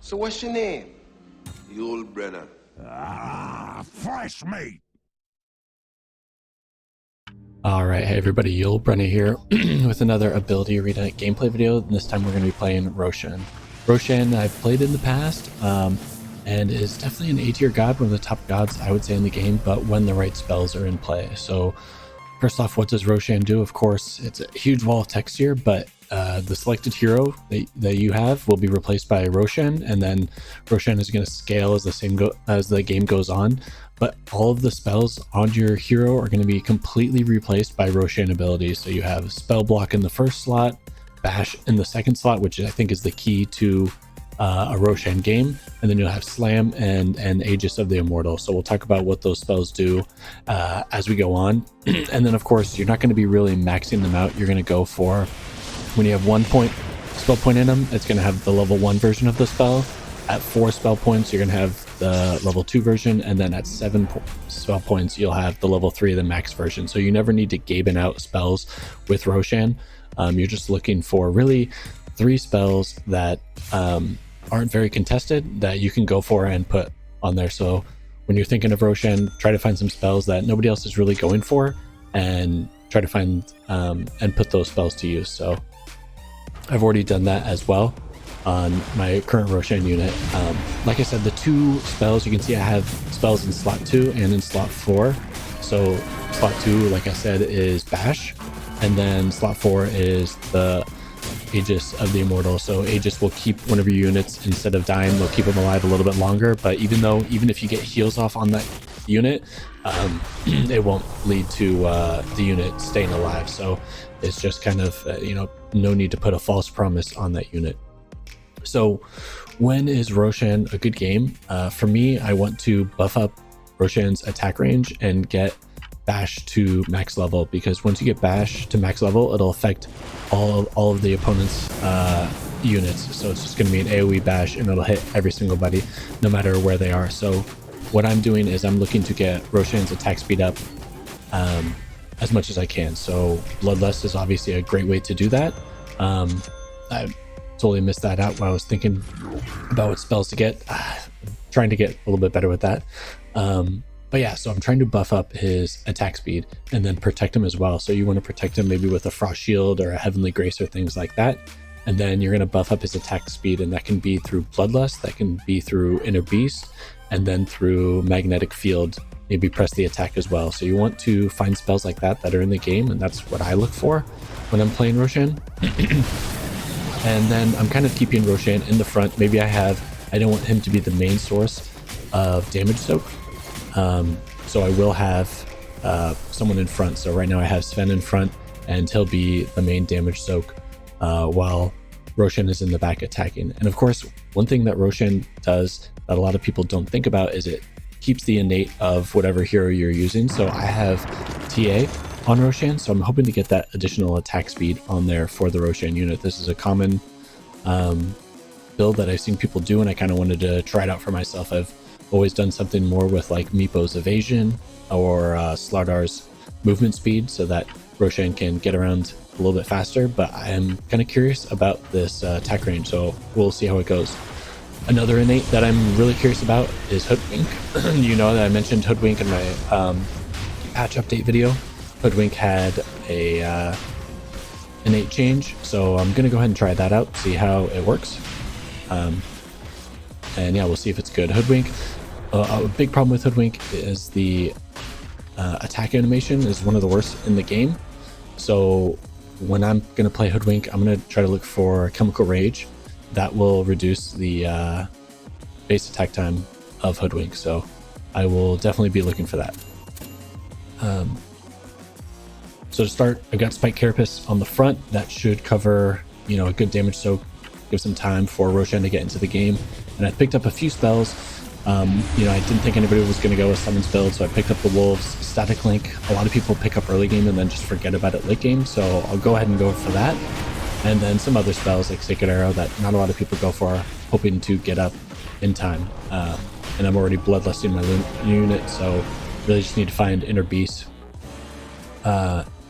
So what's your name? Yullbrenna. Ah, fresh meat. Alright, hey everybody, Yullbrenna here with another Ability Arena gameplay video. And this time we're going to be playing Roshan. Roshan I've played in the past, and is definitely an A-tier god, one of the top gods I would say in the game, but when the right spells are in play. So first off, what does Roshan do? Of course, it's a huge wall of text here, but the selected hero that you have will be replaced by Roshan, and then Roshan is going to scale as the game goes on. But all of the spells on your hero are going to be completely replaced by Roshan abilities. So you have spell block in the first slot, bash in the second slot, which I think is the key to a Roshan game, and then you'll have slam and Aegis of the Immortal. So we'll talk about what those spells do as we go on. And then of course you're not going to be really maxing them out. You're going to go for, when you have 1 point spell point in them, it's going to have the level 1 version of the spell. At 4 spell points you're going to have the level 2 version, and then at 7 spell points you'll have the level 3, the max version. So you never need to Gaben out spells with Roshan. You're just looking for really 3 spells that aren't very contested that you can go for and put on there. So when you're thinking of Roshan, try to find some spells that nobody else is really going for, and try to find and put those spells to use. So I've already done that as well on my current Roshan unit. Like I said, the 2 spells, you can see I have spells in slot 2 and in slot 4. So slot 2, like I said, is bash, and then slot 4 is the Aegis of the Immortal. So Aegis will keep one of your units, instead of dying, they'll keep them alive a little bit longer. But even if you get heals off on that unit, it won't lead to the unit staying alive. So it's just kind of no need to put a false promise on that unit. So when is Roshan a good game? For me, I want to buff up Roshan's attack range and get bash to max level, because once you get bash to max level, it'll affect all of the opponent's units. So it's just going to be an AoE bash, and it'll hit every single buddy no matter where they are. So what I'm doing is I'm looking to get Roshan's attack speed up as much as I can. So Bloodlust is obviously a great way to do that. I totally missed that out when I was thinking about what spells to get. Trying to get a little bit better with that. But yeah, so I'm trying to buff up his attack speed and then protect him as well. So you want to protect him maybe with a Frost Shield or a Heavenly Grace or things like that. And then you're going to buff up his attack speed, and that can be through Bloodlust, that can be through Inner Beast, and then through Magnetic Field, maybe press the attack as well. So you want to find spells like that are in the game, and that's what I look for when I'm playing Roshan. And then I'm kind of keeping Roshan in the front. Maybe I don't want him to be the main source of damage soak. So I will have someone in front. So right now I have Sven in front, and he'll be the main damage soak while Roshan is in the back attacking. And of course, one thing that Roshan does that a lot of people don't think about is it keeps the innate of whatever hero you're using. So I have TA on Roshan, so I'm hoping to get that additional attack speed on there for the Roshan unit. This is a common build that I've seen people do, and I kind of wanted to try it out for myself. I've always done something more with like Meepo's evasion or Slardar's movement speed, so that Roshan can get around a little bit faster. But I am kind of curious about this attack range, so we'll see how it goes. Another innate that I'm really curious about is Hoodwink. You know that I mentioned Hoodwink in my patch update video. Hoodwink had a innate change, so I'm gonna go ahead and try that out, see how it works. And yeah, we'll see if it's good. Hoodwink, a big problem with Hoodwink is the attack animation is one of the worst in the game. So when I'm gonna play Hoodwink, I'm gonna try to look for Chemical Rage. That will reduce the base attack time of Hoodwink, so I will definitely be looking for that. So to start, I've got Spike Carapace on the front. That should cover, a good damage soak, give some time for Roshan to get into the game. And I picked up a few spells. I didn't think anybody was going to go with Summons build, so I picked up the Wolves, Static Link. A lot of people pick up early game and then just forget about it late game, so I'll go ahead and go for that. And then some other spells like Sacred Arrow that not a lot of people go for, hoping to get up in time. And I'm already bloodlusting my unit, so really just need to find Inner Beast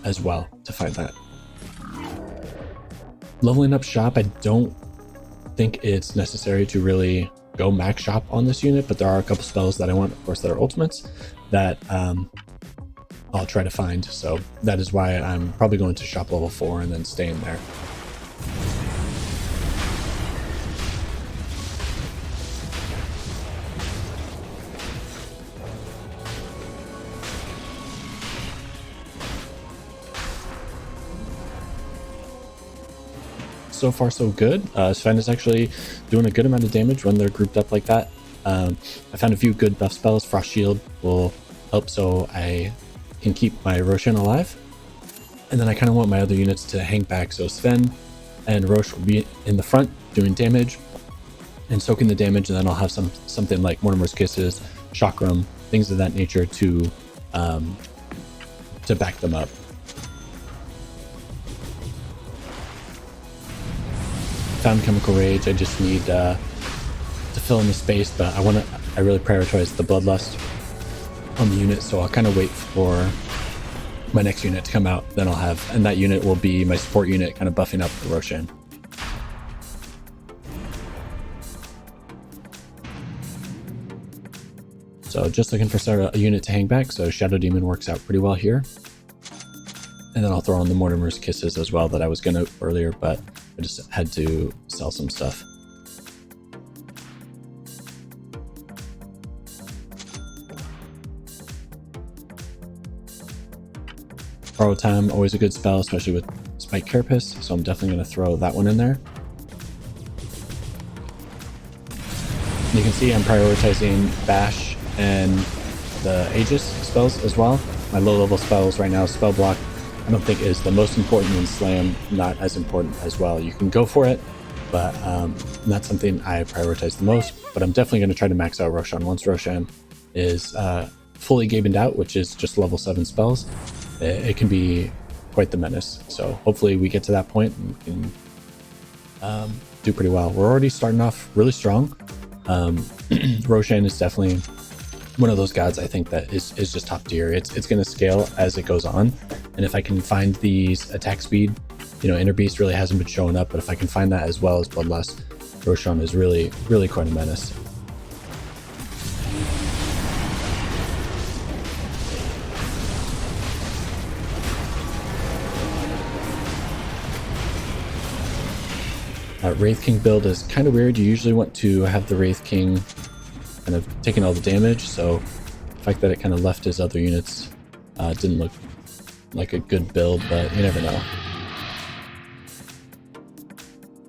as well to find that. Leveling up shop, I don't think it's necessary to really go max shop on this unit, but there are a couple spells that I want, of course, that are ultimates that I'll try to find. So that is why I'm probably going to shop level 4 and then staying there. So far so good. Sven is actually doing a good amount of damage when they're grouped up like that. I found a few good buff spells. Frost Shield will help so I can keep my Roshan alive. And then I kind of want my other units to hang back, so Sven and Rosh will be in the front doing damage and soaking the damage, and then I'll have something like Mortimer's Kisses, Chakram, things of that nature to back them up. Found Chemical Rage. I just need to fill in the space, but I really prioritize the Bloodlust on the unit, so I'll kind of wait for my next unit to come out. Then I'll have, and that unit will be my support unit, kind of buffing up the Roshan. So just looking for a unit to hang back, so Shadow Demon works out pretty well here. And then I'll throw on the Mortimer's Kisses as well that I was gonna earlier, but I just had to sell some stuff. Borrow Time, always a good spell, especially with Spike Carapace, so I'm definitely going to throw that one in there. You can see I'm prioritizing Bash and the Aegis spells as well. My low level spells right now, Spell Block, I don't think is the most important, and Slam not as important as well. You can go for it, but not something I prioritize the most. But I'm definitely going to try to max out Roshan. Once Roshan is fully Gabened out, which is just level 7 spells, it can be quite the menace. So hopefully we get to that point and we can do pretty well. We're already starting off really strong. Roshan is definitely one of those gods I think that is just top tier. It's going to scale as it goes on, and if I can find these attack speed, you know, Inner Beast really hasn't been showing up, but if I can find that as well as Bloodlust, Roshan is really quite a menace. Wraith King build is kind of weird. You usually want to have the Wraith King kind of taking all the damage, so the fact that it kind of left his other units didn't look like a good build, but you never know.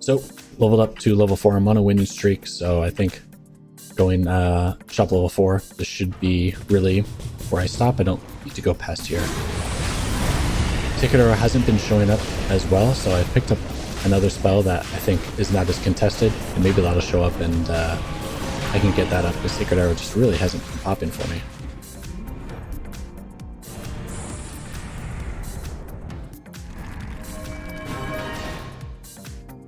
So leveled up to level 4. I'm on a winning streak, so I think going shop level 4, this should be really where I stop. I don't need to go past here. Ticketer hasn't been showing up as well, so I picked up another spell that I think is not as contested, and maybe that'll show up and I can get that up, because Sacred Arrow just really hasn't been popping for me.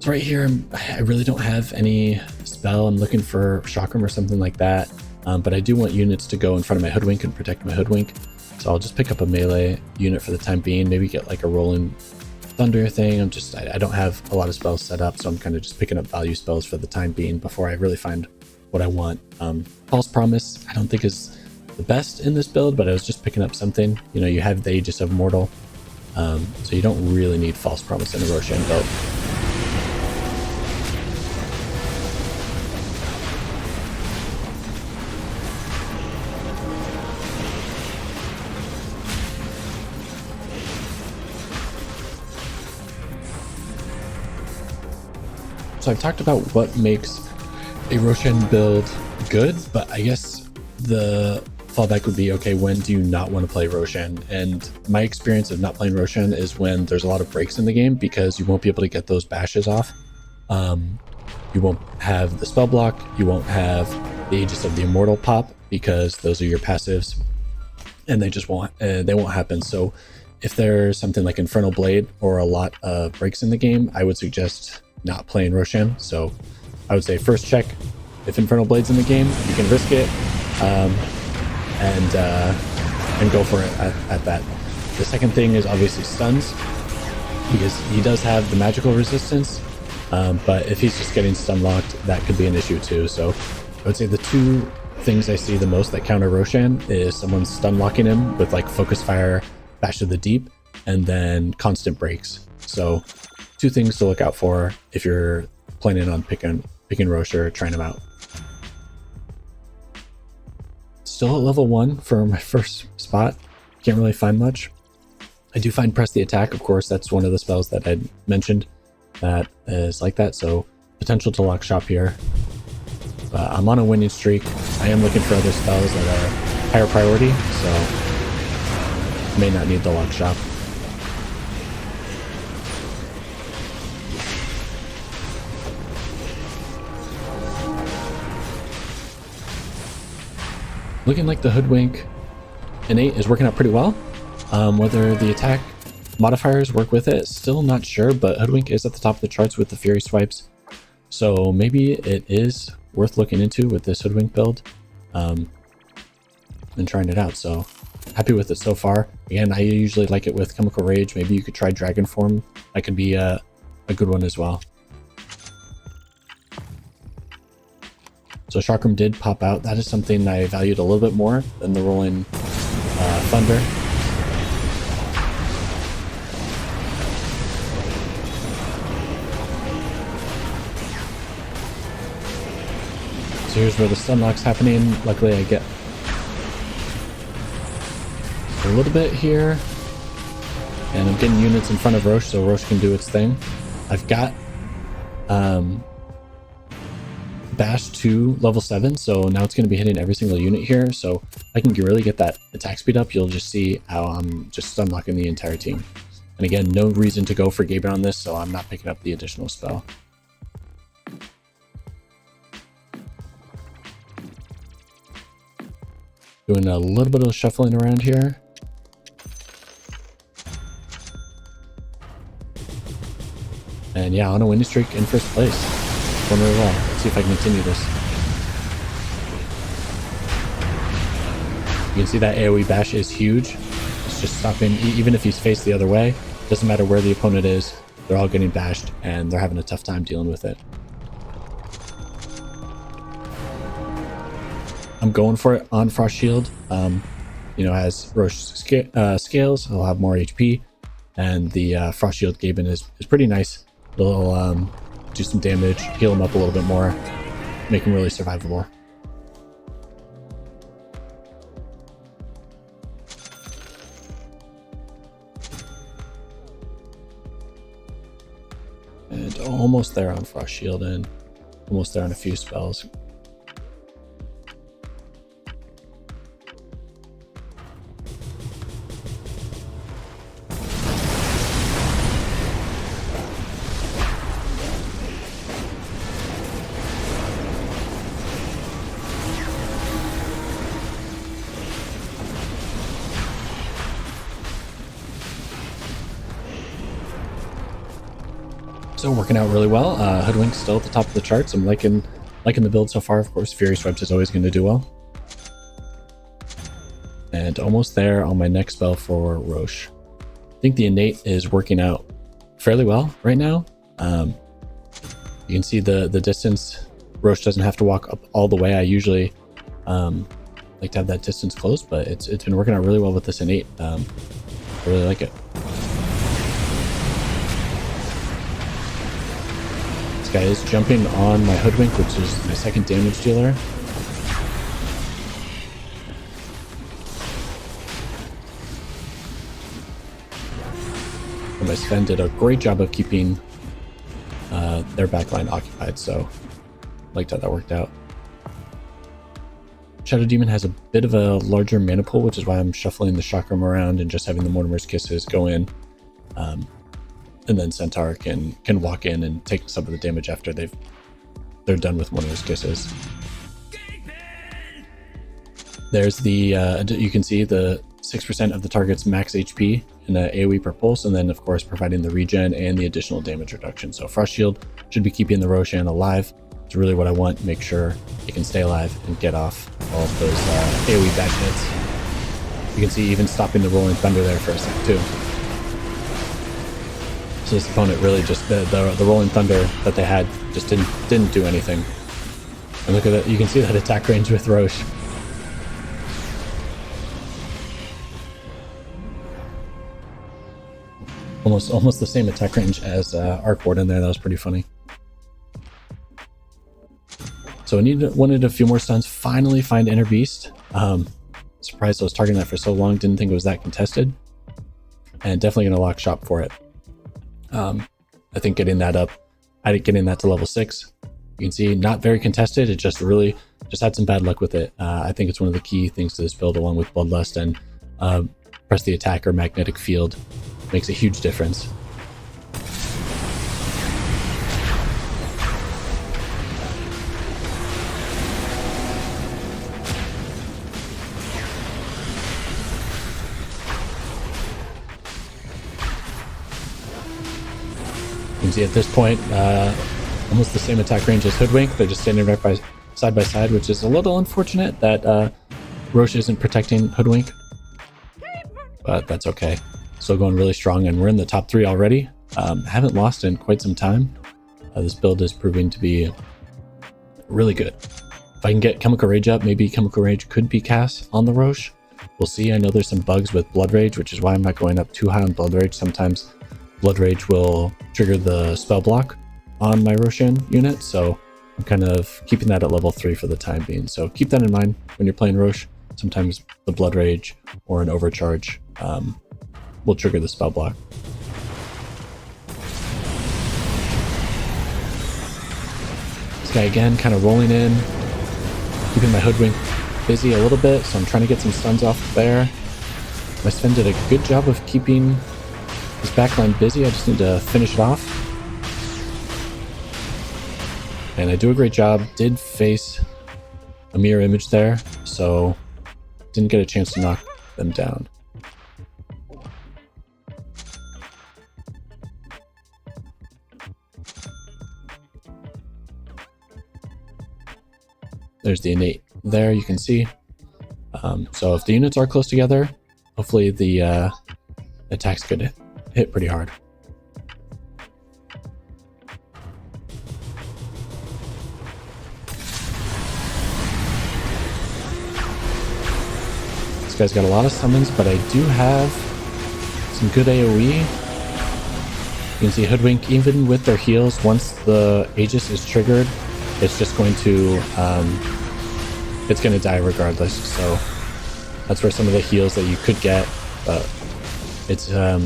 So right here, I really don't have any spell. I'm looking for Chakram or something like that, but I do want units to go in front of my Hoodwink and protect my Hoodwink. So I'll just pick up a melee unit for the time being, maybe get like a Rolling Thunder thing. I don't have a lot of spells set up, so I'm kind of just picking up value spells for the time being before I really find what I want. False Promise I don't think is the best in this build, but I was just picking up something. You know, you have the Aegis of Mortal, so you don't really need False Promise in a Roshan build. So I've talked about what makes a Roshan build good, but I guess the fallback would be, okay, when do you not want to play Roshan? And my experience of not playing Roshan is when there's a lot of breaks in the game, because you won't be able to get those bashes off. You won't have the spell block, you won't have the Aegis of the Immortal pop, because those are your passives, and they just won't happen. So if there's something like Infernal Blade or a lot of breaks in the game, I would suggest not playing Roshan. So I would say first check if Infernal Blade's in the game, you can risk it and go for it at that. The second thing is obviously stuns, because he does have the magical resistance, But if he's just getting stun locked, that could be an issue too. So I would say the two things I see the most that counter Roshan is someone stun locking him with like focus fire, bash to the deep, and then constant breaks. So two things to look out for if you're planning on picking Rosh or trying him out. Still at level 1 for my first spot. Can't really find much. I do find press the attack, of course. That's one of the spells that I mentioned that is like that, so potential to lock shop here. I'm on a winning streak. I am looking for other spells that are higher priority, so may not need the lock shop. Looking like the Hoodwink innate is working out pretty well. Whether the attack modifiers work with it, still not sure, but Hoodwink is at the top of the charts with the Fury swipes. So maybe it is worth looking into with this Hoodwink build and trying it out. So happy with it so far. Again, I usually like it with Chemical Rage. Maybe you could try Dragon Form. That could be a good one as well. So Chakram did pop out. That is something I valued a little bit more than the Rolling Thunder. So here's where the stun lock's happening. Luckily I get a little bit here. And I'm getting units in front of Rosh so Rosh can do its thing. I've got Bash to level 7, so now it's going to be hitting every single unit here. So I can really get that attack speed up. You'll just see how I'm just stun locking the entire team. And again, no reason to go for Gaben on this, so I'm not picking up the additional spell. Doing a little bit of shuffling around here. And yeah, on a winning streak in first place. Going really well. Let's see if I can continue this. You can see that AoE bash is huge. It's just stopping, even if he's faced the other way. Doesn't matter where the opponent is, they're all getting bashed and they're having a tough time dealing with it. I'm going for it on Frost Shield. You know, as Rosh scales, he'll have more HP, and the Frost Shield Gaben is pretty nice. It'll do some damage, heal him up a little bit more, make him really survivable. And almost there on Frost Shield and almost there on a few spells. So working out really well. Hoodwink's still at the top of the charts. I'm liking the build so far. Of course, Fury Swipes is always going to do well. And almost there on my next spell for Rosh. I think the innate is working out fairly well right now. You can see the distance. Rosh doesn't have to walk up all the way. I usually like to have that distance close, but it's been working out really well with this innate. I really like it. Guy is jumping on my Hoodwink, which is my second damage dealer. And my Sven did a great job of keeping their backline occupied, so liked how that worked out. Shadow Demon has a bit of a larger mana pool, which is why I'm shuffling the Chakram around and just having the Mortimer's Kisses go in. And then Centaur can walk in and take some of the damage after they're done with Mortimer's Kisses. There's the you can see the 6% of the target's max HP in an AoE per pulse, and then of course providing the regen and the additional damage reduction. So Frost Shield should be keeping the Roshan alive. It's really what I want. Make sure it can stay alive and get off all of those AoE bash hits. You can see even stopping the Rolling Thunder there for a sec too. this opponent really just the rolling thunder that they had just didn't do anything. And look at that, you can see that attack range with Roche. Almost the same attack range as Arcward in there. That was pretty funny. So I wanted a few more stuns. Finally find Inner Beast. Surprised I was targeting that for so long. Didn't think it was that contested. And definitely going to lock shop for it. I think getting that to level 6. You can see not very contested. It just had some bad luck with it. I think it's one of the key things to this build, along with Bloodlust and press the attack or magnetic field. Makes a huge difference. You can see at this point, almost the same attack range as Hoodwink. They're just standing right side by side, which is a little unfortunate that Roche isn't protecting Hoodwink. But that's okay. Still going really strong, and we're in the top 3 already. Haven't lost in quite some time. This build is proving to be really good. If I can get Chemical Rage up, maybe Chemical Rage could be cast on the Roche. We'll see. I know there's some bugs with Blood Rage, which is why I'm not going up too high on Blood Rage. Sometimes Blood Rage will trigger the spell block on my Roshan unit, so I'm kind of keeping that at level 3 for the time being. So keep that in mind when you're playing Roche. Sometimes the Blood Rage or an overcharge will trigger the spell block. This guy again kind of rolling in, keeping my Hoodwink busy a little bit, so I'm trying to get some stuns off there. My Sven did a good job of keeping his backline busy. I just need to finish it off. And I do a great job. Did face a mirror image there, so didn't get a chance to knock them down. There's the innate there, you can see. So if the units are close together, hopefully the attacks could hit pretty hard. This guy's got a lot of summons, but I do have some good AoE. You can see Hoodwink, even with their heals, once the Aegis is triggered, it's just going to it's going to die regardless. So that's where some of the heals that you could get, but it's I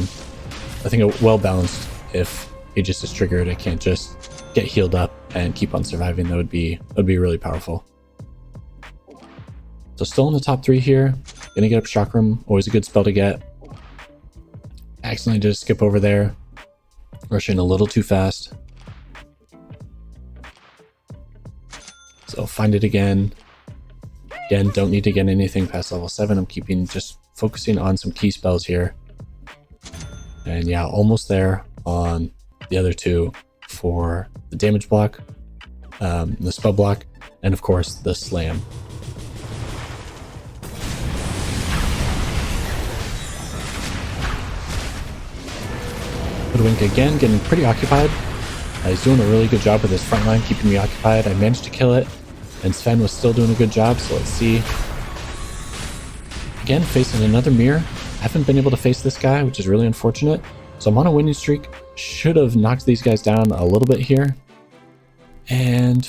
think well balanced. If Aegis is triggered, it can't just get healed up and keep on surviving. That would be really powerful. So still in the top 3 here. Gonna get up Chakram, always a good spell to get. Accidentally just skip over there. Rushing a little too fast. So find it again. Again, don't need to get anything past level 7. I'm just focusing on some key spells here. And yeah, almost there on the other 2 for the damage block, the spell block, and of course the slam. Hoodwink again, getting pretty occupied. He's doing a really good job with his front line, keeping me occupied. I managed to kill it, and Sven was still doing a good job, so let's see. Again, facing another mirror. I haven't been able to face this guy, which is really unfortunate. So I'm on a winning streak. Should have knocked these guys down a little bit here. And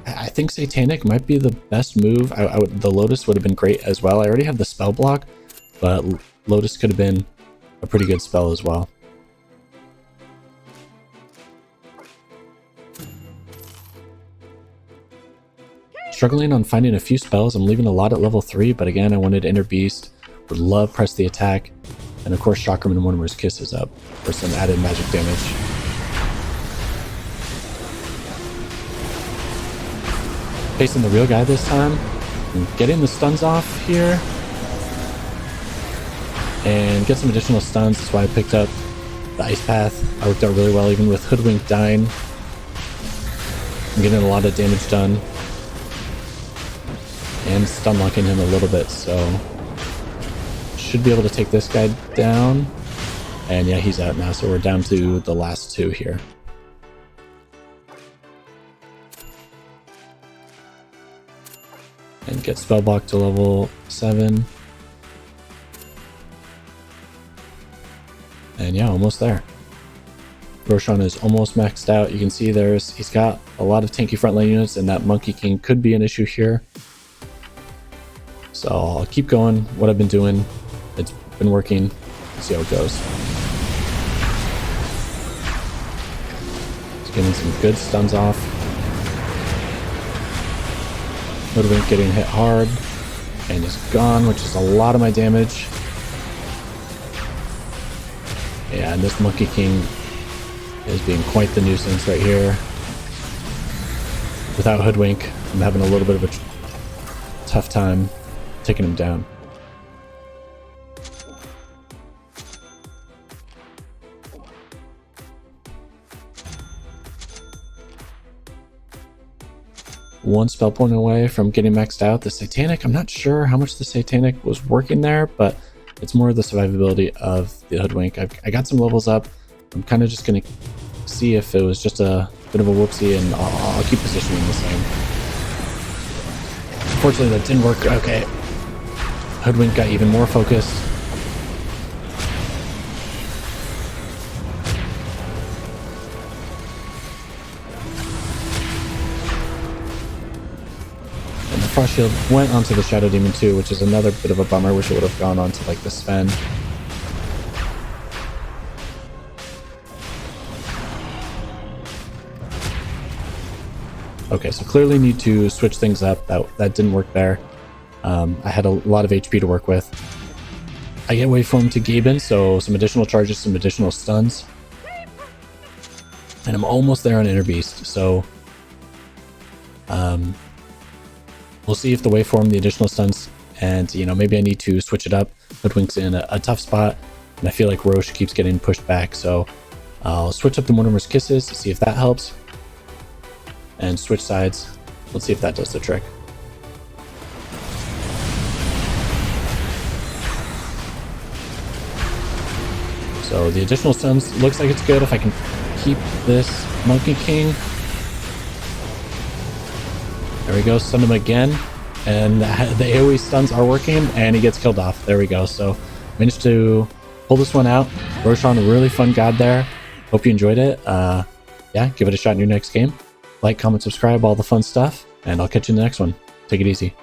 I think Satanic might be the best move. The Lotus would have been great as well. I already have the spell block, but Lotus could have been a pretty good spell as well. Struggling on finding a few spells. I'm leaving a lot at level 3, but again, I wanted Inner Beast. Would love Press the Attack. And of course, Chakram and Mortimer's Kiss is up for some added magic damage. Facing the real guy this time. And getting the stuns off here. And get some additional stuns. That's why I picked up the Ice Path. I worked out really well, even with Hoodwink dying. I'm getting a lot of damage done. And stun locking him a little bit, so should be able to take this guy down. And yeah, he's out now, so we're down to the last two here. And get spellblock to level 7. And yeah, almost there. Roshan is almost maxed out. You can see he's got a lot of tanky frontline units, and that Monkey King could be an issue here. So I'll keep going. What I've been doing, it's been working. Let's see how it goes. Just getting some good stuns off. Hoodwink getting hit hard and is gone, which is a lot of my damage. Yeah, and this Monkey King is being quite the nuisance right here. Without Hoodwink, I'm having a little bit of a tough time taking him down. One spell point away from getting maxed out. The Satanic, I'm not sure how much the Satanic was working there, but it's more the survivability of the Hoodwink. I got some levels up. I'm kind of just going to see if it was just a bit of a whoopsie, and I'll keep positioning the same. Unfortunately, that didn't work. Okay. Hoodwink got even more focused. And the Frost Shield went onto the Shadow Demon too, which is another bit of a bummer. I wish it would have gone onto like the Sven. Okay, so clearly need to switch things up. That didn't work there. I had a lot of HP to work with. I get waveform to Gaben, so some additional charges, some additional stuns. And I'm almost there on Inner Beast, so we'll see if the waveform, the additional stuns, and maybe I need to switch it up. Hoodwink's in a tough spot, and I feel like Roche keeps getting pushed back, so I'll switch up the Mortimer's Kisses to see if that helps. And switch sides. Let's see if that does the trick. So the additional stuns looks like it's good if I can keep this Monkey King. There we go, stun him again. And the AoE stuns are working, and he gets killed off. There we go. So managed to pull this one out. Roshan, a really fun god there. Hope you enjoyed it. Yeah, give it a shot in your next game. Like, comment, subscribe, all the fun stuff, and I'll catch you in the next one. Take it easy.